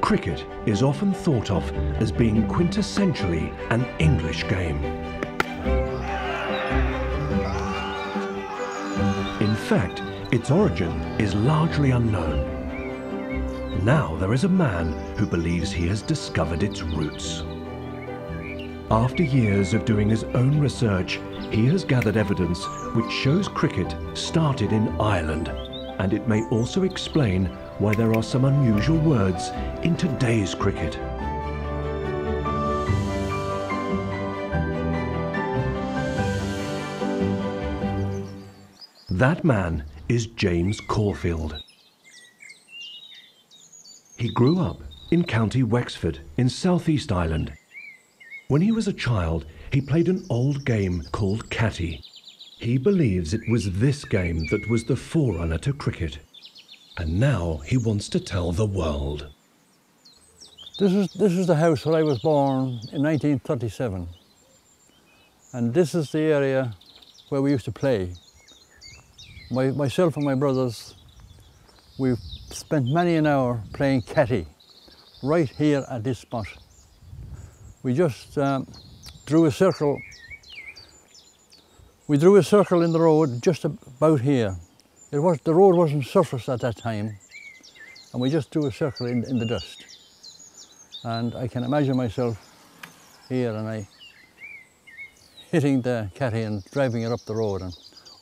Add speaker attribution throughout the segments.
Speaker 1: Cricket is often thought of as being quintessentially an English game. In fact, its origin is largely unknown. Now there is a man who believes he has discovered its roots. After years of doing his own research, he has gathered evidence which shows cricket started in Ireland, and it may also explain why there are some unusual words in today's cricket. That man is James Caulfield. He grew up in County Wexford in southeast Ireland. When he was a child, he played an old game called cattie. He believes it was this game that was the forerunner to cricket. And now he wants to tell the world.
Speaker 2: This is the house where I was born in 1937. And this is the area where we used to play. Myself and my brothers, we've spent many an hour playing cattie right here at this spot. We just drew a circle. We drew a circle in the road just about here. The road wasn't surfaced at that time, and we just drew a circle in the dust. And I can imagine myself here and I hitting the cattie and driving it up the road and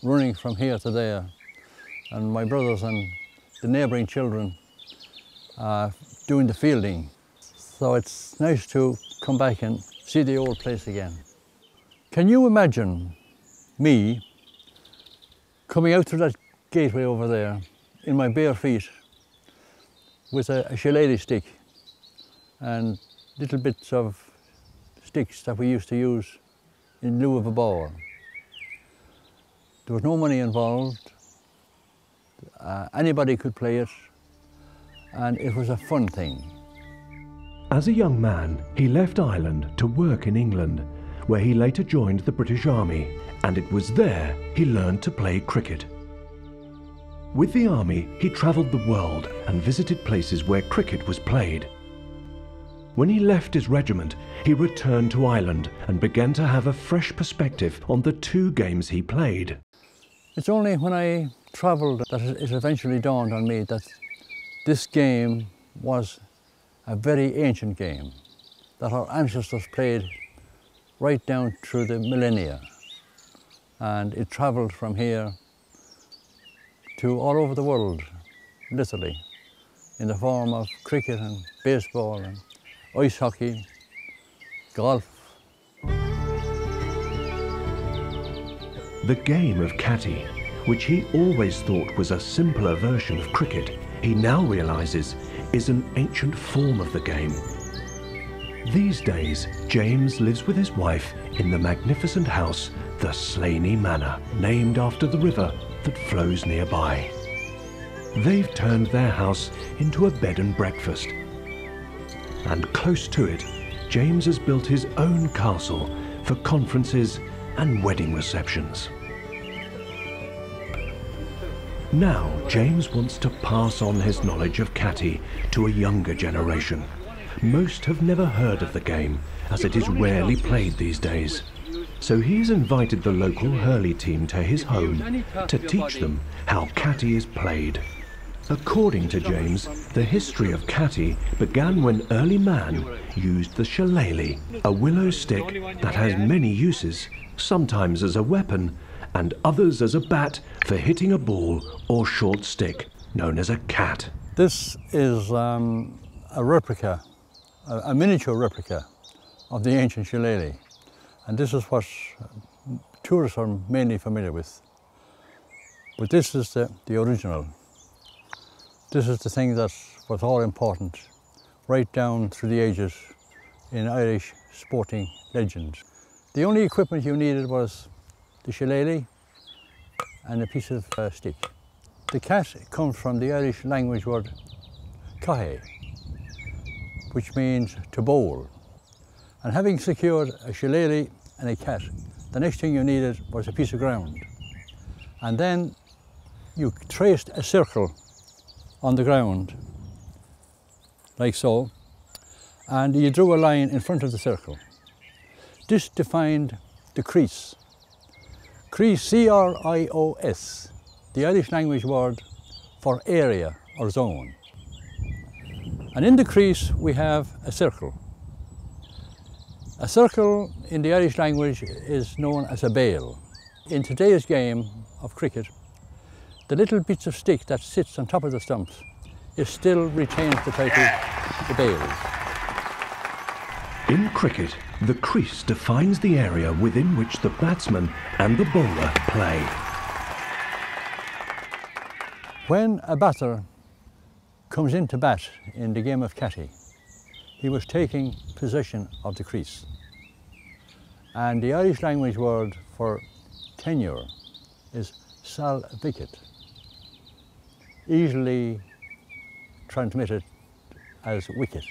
Speaker 2: running from here to there, and my brothers and the neighbouring children doing the fielding. So it's nice to come back and see the old place again. Can you imagine me coming out through that gateway over there in my bare feet with a shillelagh stick and little bits of sticks that we used to use in lieu of a ball? There was no money involved. Anybody could play it, and it was a fun thing.
Speaker 1: As a young man, he left Ireland to work in England, where he later joined the British Army, and it was there he learned to play cricket. With the army, he travelled the world and visited places where cricket was played. When he left his regiment, he returned to Ireland and began to have a fresh perspective on the two games he played.
Speaker 2: It's only when I travelled that it eventually dawned on me that this game was a very ancient game, that our ancestors played right down through the millennia. And it travelled from here to all over the world, literally, in the form of cricket and baseball and ice hockey, golf.
Speaker 1: The game of cattie, which he always thought was a simpler version of cricket, he now realises is an ancient form of the game. These days, James lives with his wife in the magnificent house, the Slaney Manor, named after the river that flows nearby. They've turned their house into a bed and breakfast. And close to it, James has built his own castle for conferences and wedding receptions. Now, James wants to pass on his knowledge of cattie to a younger generation. Most have never heard of the game, as it is rarely played these days. So he's invited the local hurley team to his home to teach them how cattie is played. According to James, the history of cattie began when early man used the shillelagh, a willow stick that has many uses, sometimes as a weapon, and others as a bat for hitting a ball or short stick, known as a cat.
Speaker 2: This is a replica, a miniature replica of the ancient shillelagh. And this is what tourists are mainly familiar with. But this is the original. This is the thing that was all important, right down through the ages in Irish sporting legends. The only equipment you needed was the shillelagh and a piece of stick. The cat comes from the Irish language word cattie, which means to bowl. And having secured a shillelagh and a cat, the next thing you needed was a piece of ground. And then You traced a circle on the ground, like so, and you drew a line in front of the circle. This defined the crease. Crease, C-R-I-O-S, the Irish language word for area or zone. And in the crease we have a circle. A circle in the Irish language is known as a bail. In today's game of cricket, the little bits of stick that sits on top of the stumps still retains the title, the bails.
Speaker 1: In cricket, the crease defines the area within which the batsman and the bowler play.
Speaker 2: When a batter comes into bat in the game of cattie, he was taking possession of the crease. And the Irish language word for tenure is sal wicket, easily transmitted as wicket.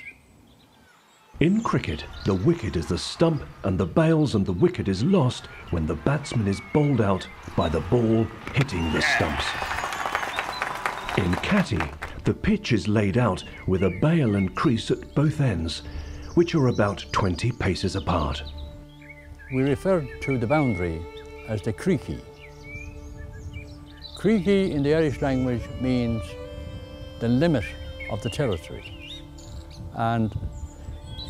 Speaker 1: In cricket, the wicket is the stump and the bails and the wicket is lost when the batsman is bowled out by the ball hitting the stumps. In cattie, the pitch is laid out with a bail and crease at both ends, which are about 20 paces apart.
Speaker 2: We refer to the boundary as the creaky. Creaky in the Irish language means the limit of the territory, and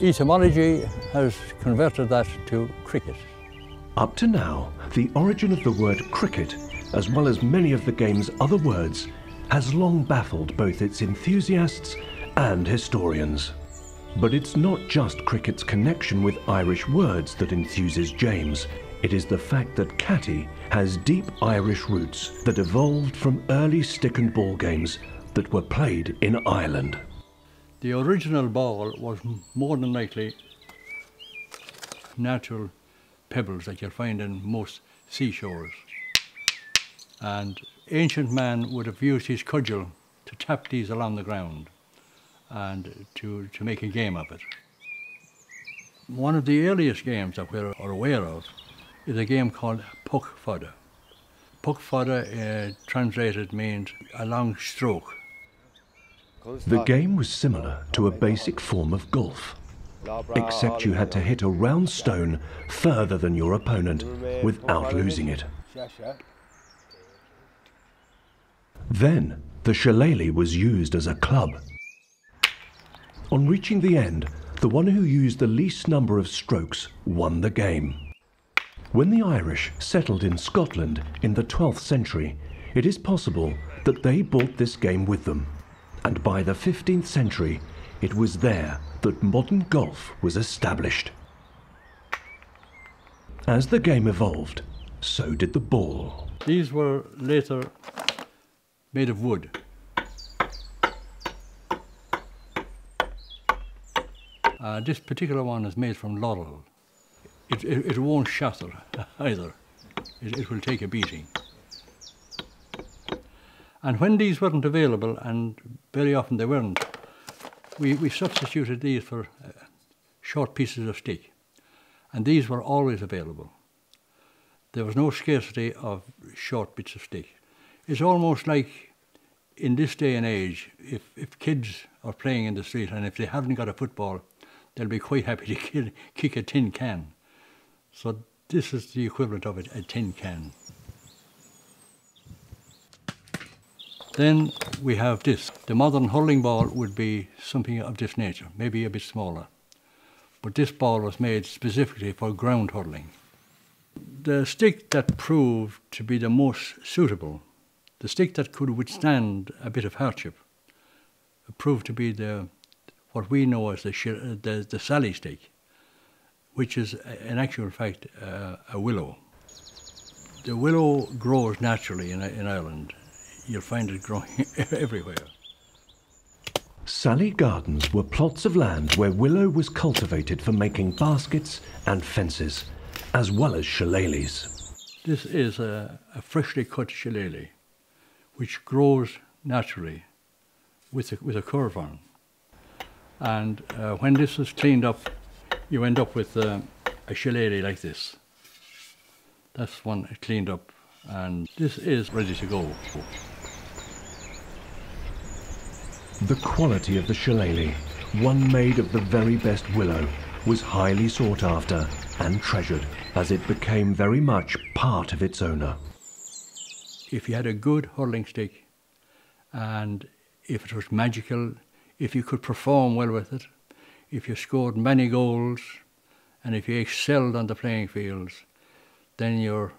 Speaker 2: etymology has converted that to cricket.
Speaker 1: Up to now, the origin of the word cricket, as well as many of the game's other words, has long baffled both its enthusiasts and historians. But it's not just cricket's connection with Irish words that enthuses James. It is the fact that cattie has deep Irish roots that evolved from early stick and ball games that were played in Ireland.
Speaker 2: The original ball was more than likely natural pebbles that you'll find in most seashores. And ancient man would have used his cudgel to tap these along the ground and to make a game of it. One of the earliest games that we're aware of is a game called puck fodder. Puck fodder, translated, means a long stroke.
Speaker 1: The game was similar to a basic form of golf, except you had to hit a round stone further than your opponent without losing it. Then, the shillelagh was used as a club. On reaching the end, the one who used the least number of strokes won the game. When the Irish settled in Scotland in the 12th century, it is possible that they brought this game with them, and by the 15th century, it was there that modern golf was established. As the game evolved, so did the ball.
Speaker 2: These were later made of wood. This particular one is made from laurel. It won't shatter either. It will take a beating. And when these weren't available, and very often they weren't, we substituted these for short pieces of stick. And these were always available. There was no scarcity of short bits of stick. It's almost like, in this day and age, if kids are playing in the street and if they haven't got a football, they'll be quite happy to kick a tin can. So this is the equivalent of a tin can. Then we have this. The modern hurling ball would be something of this nature, maybe a bit smaller. But this ball was made specifically for ground hurling. The stick that proved to be the most suitable, the stick that could withstand a bit of hardship, proved to be what we know as the sally stick, which is in actual fact a willow. The willow grows naturally in Ireland. You'll find it growing everywhere.
Speaker 1: Sally gardens were plots of land where willow was cultivated for making baskets and fences, as well as shillelaghs.
Speaker 2: This is a freshly cut shillelagh, which grows naturally with a curve on. And when this is cleaned up, you end up with a shillelagh like this. That's one cleaned up, and this is ready to go.
Speaker 1: The quality of the shillelagh, one made of the very best willow, was highly sought after and treasured, as it became very much part of its owner.
Speaker 2: If you had a good hurling stick, and if it was magical, if you could perform well with it, if you scored many goals, and if you excelled on the playing fields, then your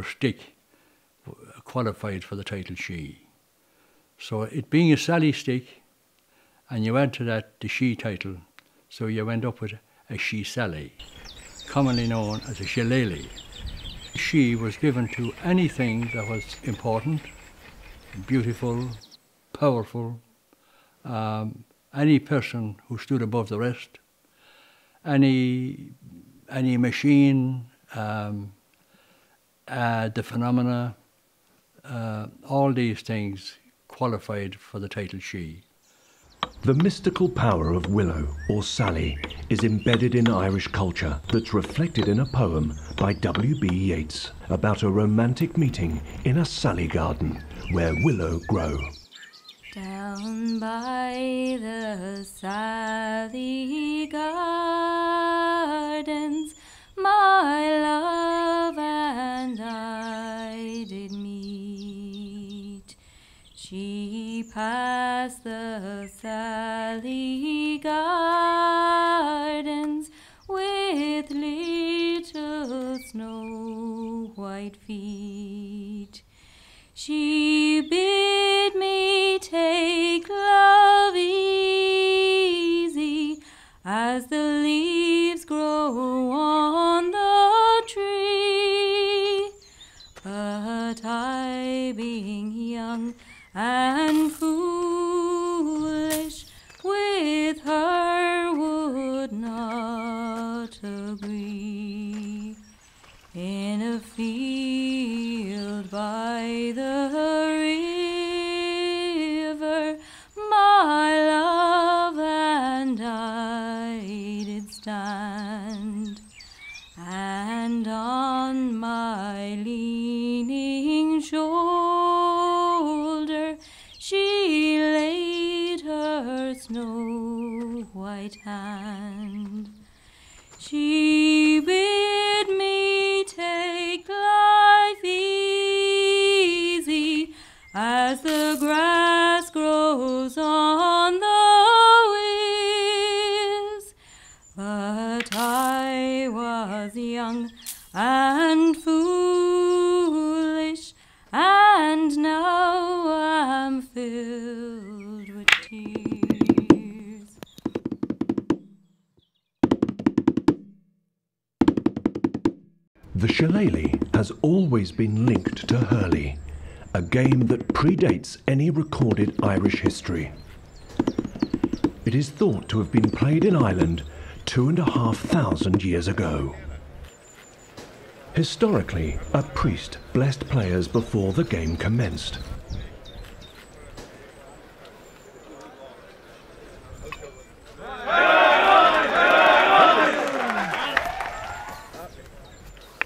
Speaker 2: stick qualified for the title she. So it being a Sally stick, and you add to that the she title, so you end up with a she Sally, commonly known as a shillelagh. She was given to anything that was important, beautiful, powerful, any person who stood above the rest, any machine, the phenomena, all these things qualified for the title she.
Speaker 1: The mystical power of willow, or Sally, is embedded in Irish culture that's reflected in a poem by W.B. Yeats about a romantic meeting in a Sally garden where willow grow.
Speaker 3: Down by the Sally gardens, my love and I did meet. She passed the Sally gardens with little snow-white feet. She bid me take love easy as the leaves grow on the tree. But I, being young and foolish, with her would not agree. In a field by the river, my love and I did stand, and on my leaning shoulder she laid her snow-white hand. She bid me take life easy as the grass grows on the whiz. But I was young and foolish, and now I'm filled with tears.
Speaker 1: The shillelagh has always been linked to hurley, a game that predates any recorded Irish history. It is thought to have been played in Ireland 2,500 years ago. Historically, a priest blessed players before the game commenced.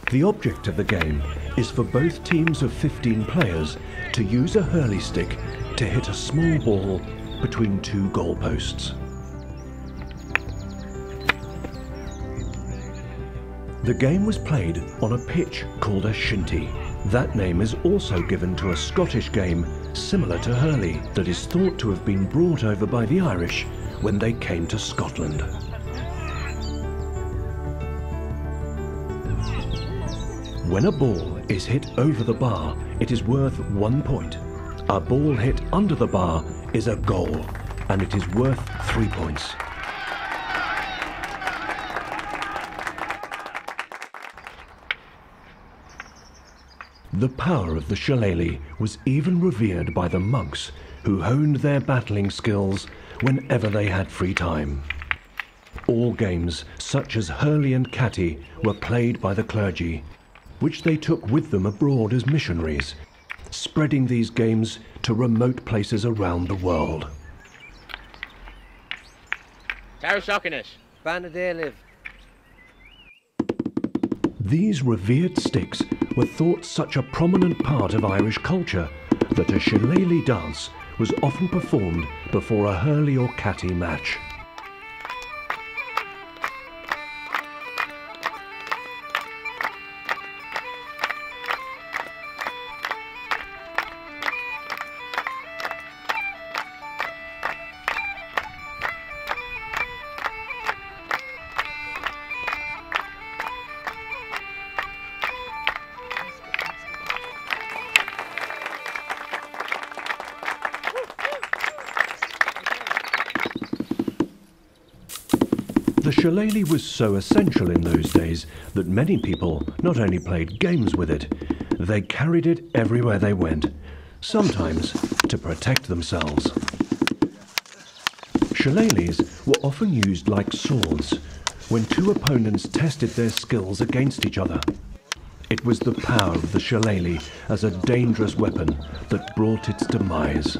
Speaker 1: The object of the game is for both teams of 15 players to use a hurley stick to hit a small ball between two goalposts. The game was played on a pitch called a shinty. That name is also given to a Scottish game similar to hurley that is thought to have been brought over by the Irish when they came to Scotland. When a ball is hit over the bar, it is worth 1 point. A ball hit under the bar is a goal, and it is worth 3 points. The power of the shillelagh was even revered by the monks, who honed their battling skills whenever they had free time. All games, such as hurley and cattie, were played by the clergy, which they took with them abroad as missionaries, spreading these games to remote places around the world. These revered sticks were thought such a prominent part of Irish culture that a shillelagh dance was often performed before a hurley or cattie match. The shillelagh was so essential in those days that many people not only played games with it, they carried it everywhere they went, sometimes to protect themselves. Shillelaghs were often used like swords when two opponents tested their skills against each other. It was the power of the shillelagh as a dangerous weapon that brought its demise.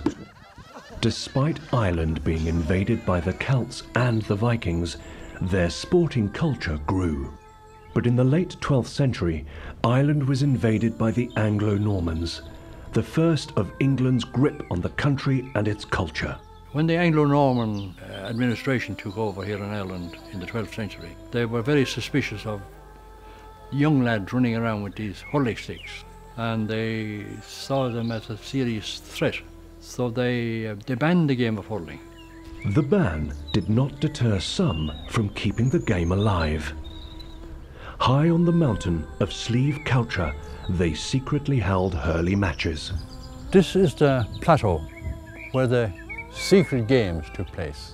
Speaker 1: Despite Ireland being invaded by the Celts and the Vikings, their sporting culture grew. But in the late 12th century, Ireland was invaded by the Anglo-Normans, the first of England's grip on the country and its culture.
Speaker 2: When the Anglo-Norman administration took over here in Ireland in the 12th century, they were very suspicious of young lads running around with these hurley sticks, and they saw them as a serious threat. So they banned the game of hurling.
Speaker 1: The ban did not deter some from keeping the game alive. High on the mountain of Slieve Coucher, they secretly held hurley matches.
Speaker 2: This is the plateau where the secret games took place.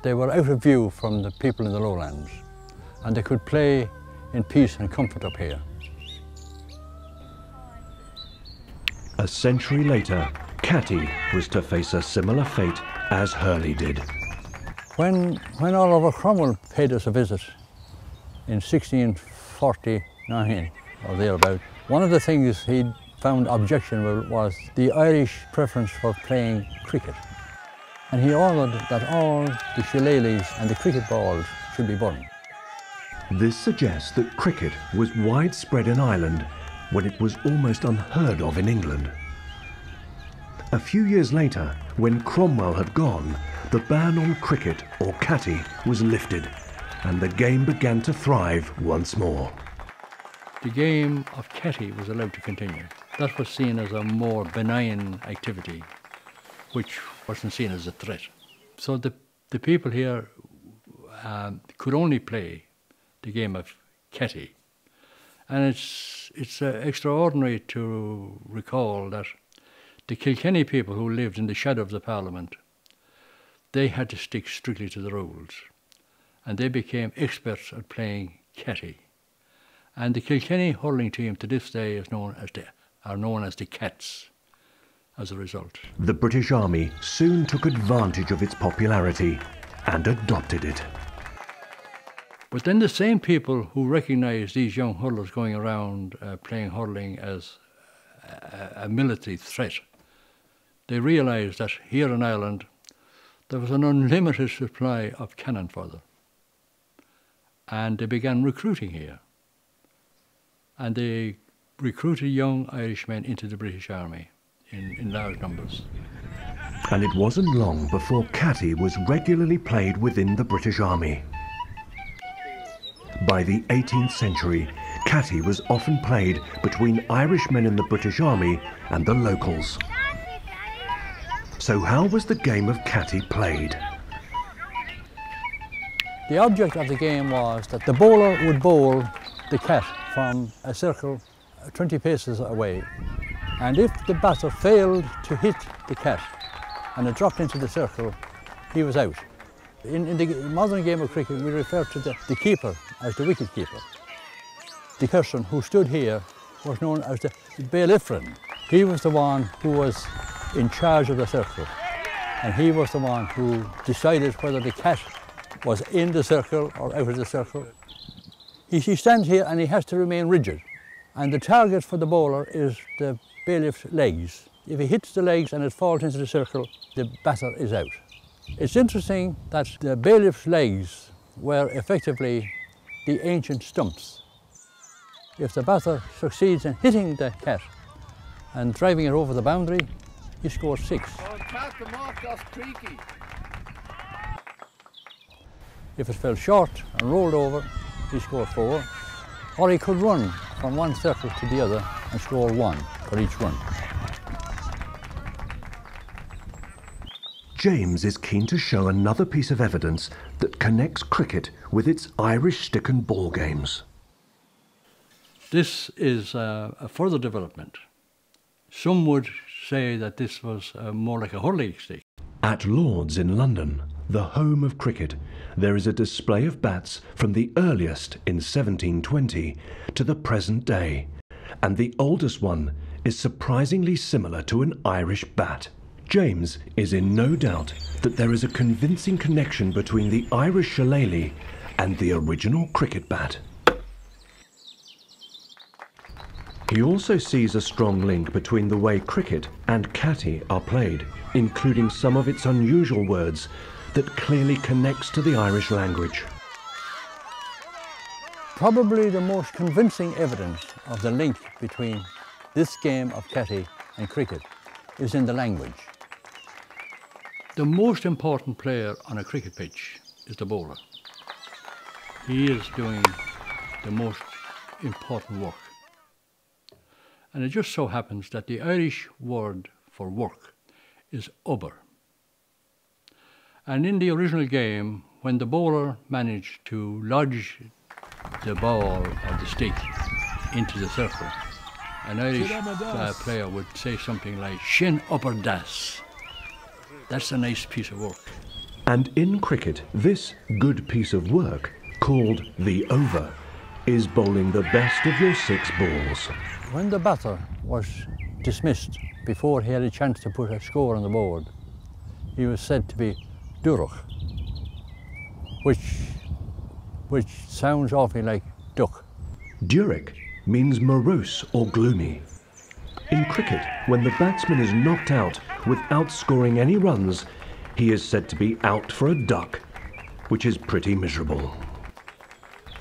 Speaker 2: They were out of view from the people in the lowlands, and they could play in peace and comfort up here.
Speaker 1: A century later, cattie was to face a similar fate as hurley did.
Speaker 2: When Oliver Cromwell paid us a visit in 1649 or thereabout, one of the things he found objectionable was the Irish preference for playing cricket. And he ordered that all the shillelaghs and the cricket balls should be burned.
Speaker 1: This suggests that cricket was widespread in Ireland when it was almost unheard of in England. A few years later, when Cromwell had gone, the ban on cricket, or cattie, was lifted, and the game began to thrive once more.
Speaker 2: The game of cattie was allowed to continue. That was seen as a more benign activity, which wasn't seen as a threat. So the people here could only play the game of cattie. And it's extraordinary to recall that the Kilkenny people who lived in the shadow of the Parliament, they had to stick strictly to the rules, and they became experts at playing cattie. And the Kilkenny hurling team to this day are known as the Cats as a result.
Speaker 1: The British Army soon took advantage of its popularity and adopted it.
Speaker 2: But then the same people who recognised these young hurlers going around playing hurling as a military threat, they realised that here in Ireland there was an unlimited supply of cannon fodder. And they began recruiting here. And they recruited young Irishmen into the British Army in large numbers.
Speaker 1: And it wasn't long before cattie was regularly played within the British Army. By the 18th century, cattie was often played between Irishmen in the British Army and the locals. So how was the game of cattie played?
Speaker 2: The object of the game was that the bowler would bowl the cat from a circle 20 paces away, and if the batter failed to hit the cat and it dropped into the circle, he was out. In the modern game of cricket, we refer to the keeper as the wicket keeper. The person who stood here was known as the bailiffrin. He was the one who was in charge of the circle, and he was the one who decided whether the cat was in the circle or out of the circle. He stands here and he has to remain rigid, and the target for the bowler is the bailiff's legs. If he hits the legs and it falls into the circle, the batter is out. It's interesting that the bailiff's legs were effectively the ancient stumps. If the batter succeeds in hitting the cat and driving it over the boundary, he scores 6. If it fell short and rolled over, he scored 4, or he could run from one circle to the other and score 1 for each run.
Speaker 1: James is keen to show another piece of evidence that connects cricket with its Irish stick and ball games.
Speaker 2: This is a further development. Some would say that this was more like a hurling stick.
Speaker 1: At Lord's in London, the home of cricket, there is a display of bats from the earliest in 1720 to the present day, and the oldest one is surprisingly similar to an Irish bat. James is in no doubt that there is a convincing connection between the Irish shillelagh and the original cricket bat. He also sees a strong link between the way cricket and cattie are played, including some of its unusual words that clearly connects to the Irish language.
Speaker 2: Probably the most convincing evidence of the link between this game of cattie and cricket is in the language. The most important player on a cricket pitch is the bowler. He is doing the most important work. And it just so happens that the Irish word for work is ubber. And in the original game, when the bowler managed to lodge the ball or the stick into the circle, an Irish player would say something like, "Shin upper das." That's a nice piece of work.
Speaker 1: And in cricket, this good piece of work, called the over, is bowling the best of your 6 balls.
Speaker 2: When the batter was dismissed before he had a chance to put a score on the board, he was said to be durach, which sounds awfully like duck.
Speaker 1: Durach means morose or gloomy. In cricket, when the batsman is knocked out without scoring any runs, he is said to be out for a duck, which is pretty miserable.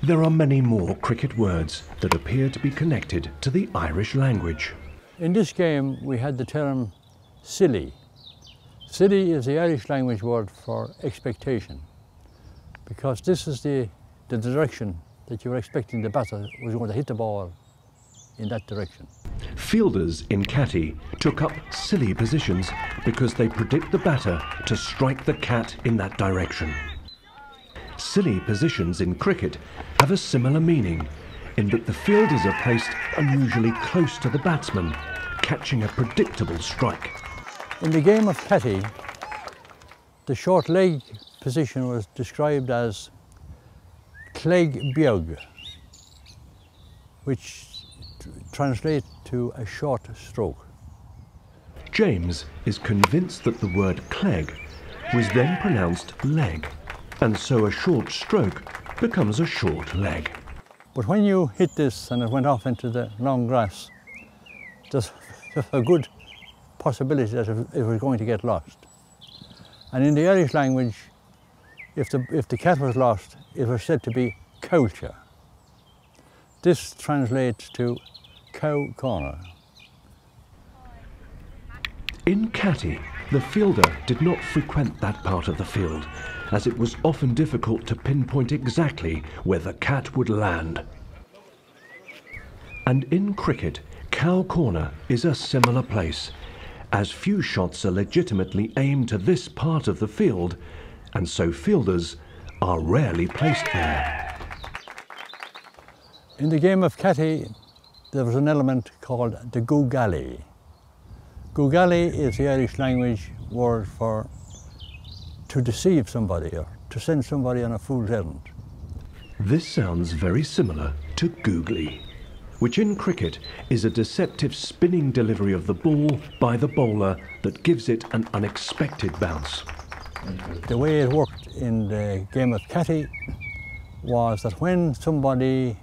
Speaker 1: There are many more cricket words that appear to be connected to the Irish language.
Speaker 2: In this game, we had the term silly. Silly is the Irish language word for expectation, because this is the direction that you were expecting the batter was going to hit the ball in that direction.
Speaker 1: Fielders in cattie took up silly positions because they predict the batter to strike the cat in that direction. Silly positions in cricket have a similar meaning in that the fielders are placed unusually close to the batsman, catching a predictable strike.
Speaker 2: In the game of cattie, the short leg position was described as clegg beag, which translates to a short stroke.
Speaker 1: James is convinced that the word clegg was then pronounced leg, and so a short stroke becomes a short leg.
Speaker 2: But when you hit this and it went off into the long grass, there's a good possibility that it was going to get lost. And in the Irish language, if the cat was lost, it was said to be coulcha. This translates to cow corner.
Speaker 1: In cattie, the fielder did not frequent that part of the field, as it was often difficult to pinpoint exactly where the cat would land. And in cricket, cow corner is a similar place, as few shots are legitimately aimed to this part of the field, and so fielders are rarely placed there.
Speaker 2: In the game of cattie, there was an element called the googally. Googally is the Irish language word for to deceive somebody or to send somebody on a fool's errand.
Speaker 1: This sounds very similar to googly, which in cricket is a deceptive spinning delivery of the ball by the bowler that gives it an unexpected bounce.
Speaker 2: The way it worked in the game of cattie was that when somebody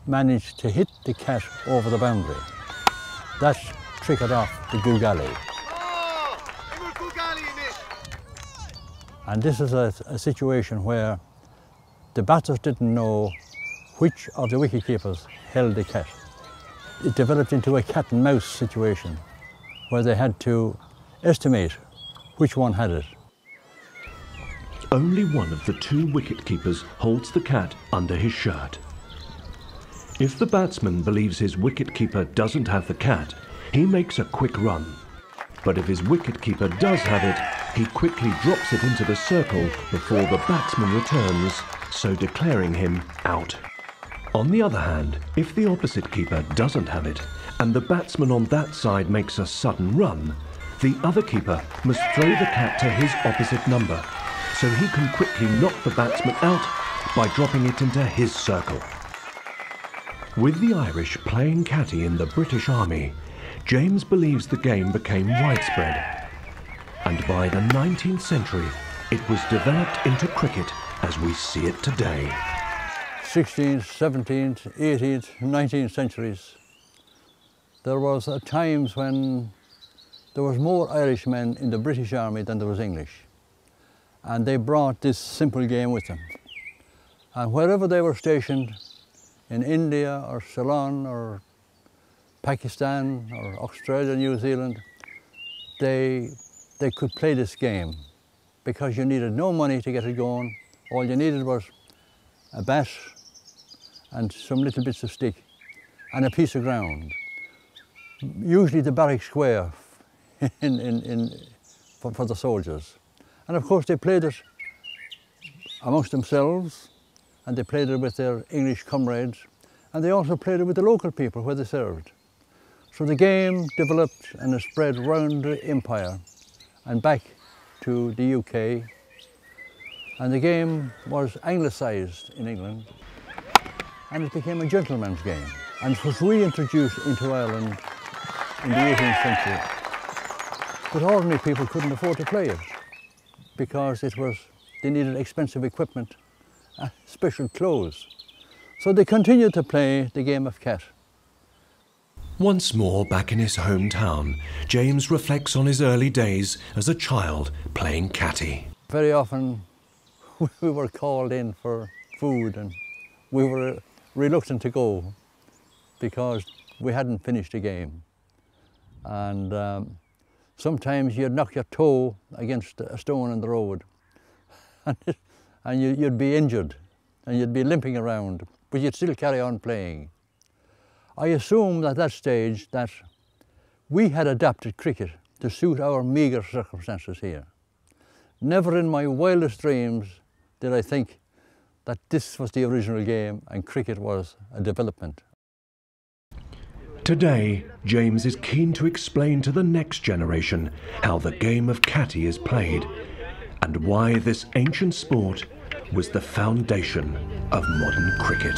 Speaker 2: managed to hit the cat over the boundary, that triggered off the googally. And this is a situation where the batters didn't know which of the wicketkeepers held the cat. It developed into a cat and mouse situation where they had to estimate which one had it.
Speaker 1: Only one of the two wicket-keepers holds the cat under his shirt. If the batsman believes his wicket-keeper doesn't have the cat, he makes a quick run. But if his wicket-keeper does have it, he quickly drops it into the circle before the batsman returns, so declaring him out. On the other hand, if the opposite keeper doesn't have it, and the batsman on that side makes a sudden run, the other keeper must throw the cat to his opposite number, so he can quickly knock the batsman out by dropping it into his circle. With the Irish playing cattie in the British Army, James believes the game became widespread, and by the 19th century it was developed into cricket as we see it today.
Speaker 2: 16th, 17th, 18th, 19th centuries, there was times when there was more Irishmen in the British Army than there was English. And they brought this simple game with them. And wherever they were stationed, in India or Ceylon or Pakistan or Australia, New Zealand, they could play this game because you needed no money to get it going. All you needed was a bat and some little bits of stick and a piece of ground. Usually the barrack square for the soldiers. And of course they played it amongst themselves, and they played it with their English comrades, and they also played it with the local people where they served. So the game developed and it spread round the empire and back to the UK, and the game was anglicised in England, and it became a gentleman's game, and it was reintroduced into Ireland in the 18th century. But ordinary people couldn't afford to play it because they needed expensive equipment, special clothes. So they continued to play the game of cat.
Speaker 1: Once more back in his hometown, James reflects on his early days as a child playing cattie.
Speaker 2: Very often we were called in for food and we were reluctant to go because we hadn't finished the game. And sometimes you'd knock your toe against a stone in the road and you'd be injured and you'd be limping around, but you'd still carry on playing. I assumed at that stage that we had adapted cricket to suit our meagre circumstances here. Never in my wildest dreams did I think that this was the original game and cricket was a development.
Speaker 1: Today, James is keen to explain to the next generation how the game of cattie is played and why this ancient sport was the foundation of modern cricket.